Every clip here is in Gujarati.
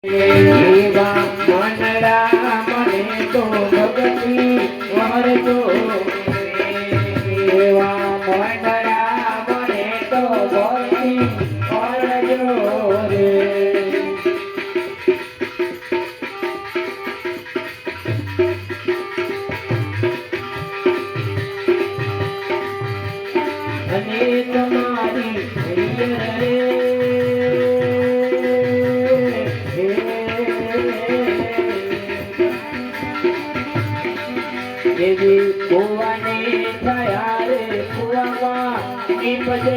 એવા મનડા મને તો ભગતી વરજો એવા મનડા મને તો ભક્તિ વરજો રે અને તમારી દેવી કુવાને થયા રે કુવામાં નીપજે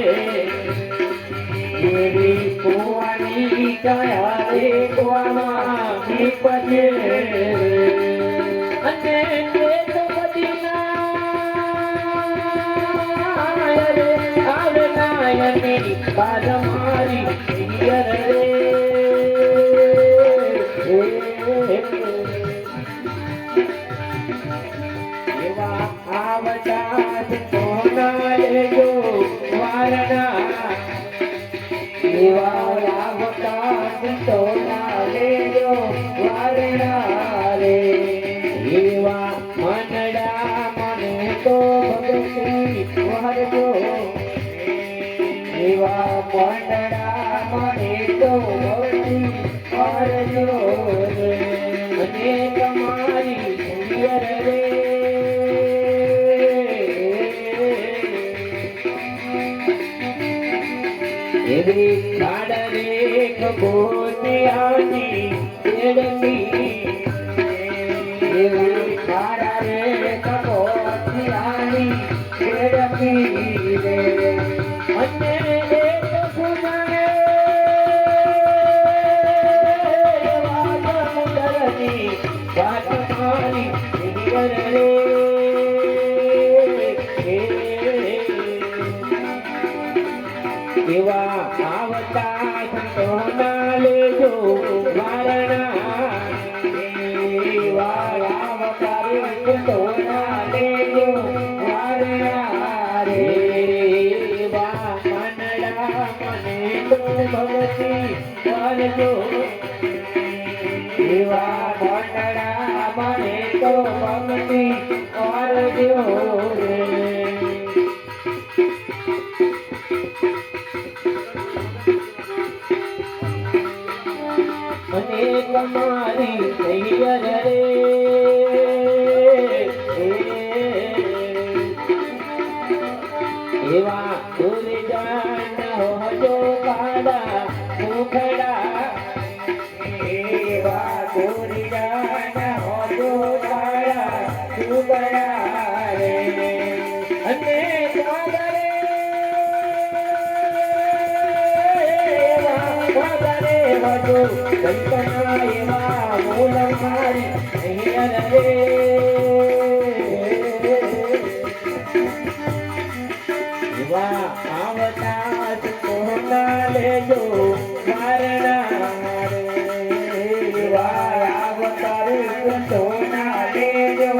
દેવી કુવાની થયા રે કુવામાં નીપજે અને તો બદીના રે આવે નાયની બાદ મારી રે આવતા સોના લેજો વારણા એવા આવતા સોના લેજો વારણા રે એવા મનડા મને તો ભક્તિ વરજો એવા મનડા મને તો ભક્તિ વરજો રે અને તમારી રે એવી કાળરે કબોતિયાની દેડની એવી કાળરે કબોતિયાની દેડની રે અને એક ગુનાએ વાદ મુદરની વાત મારી રે એવા આવતા સંતોના લેજો વારણા એવા આવતા સંતોના લેજો વારણા રે એવા મનડા મને તો ભક્તિ કરજો એવા મનડા મને તો ભક્તિ કરજો રે અને તમારી તૈયાર રે એવા ગુરજાન હોજો કાડા મુખડા એવા ગુરજાન હોજો કાડા મુખડા રે અને કંકના એવા મૂલ મારી રે એવા આવતા સોના લેજો વારણા રે એવા આવતા સોના લેજો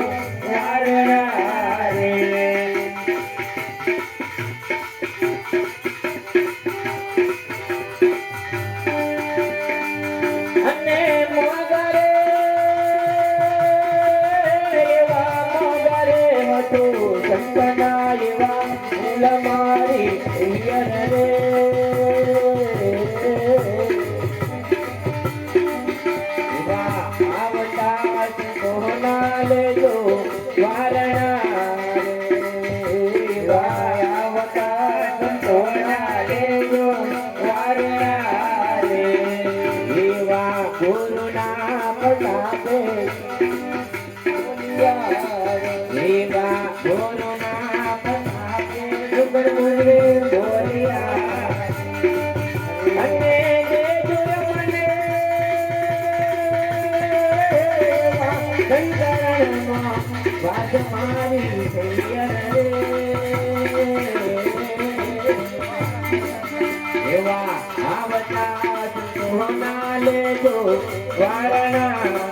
વારણા રે અને મોગરે એવા મોગરે હતું કંકના એવા મૂલ મારી રે એવા આવતા સોના લેજો વારણા એવા આવતા સોના લેજો વારણા રે એવા ગુરુના પ્રતાપે એવા ગુરુના પ્રતાપે ડુંગર મુરે બોલ્યા અને દેજો મને સંકરણમાં વાત મારી રે એવા આવતા સોના લેજો વારણા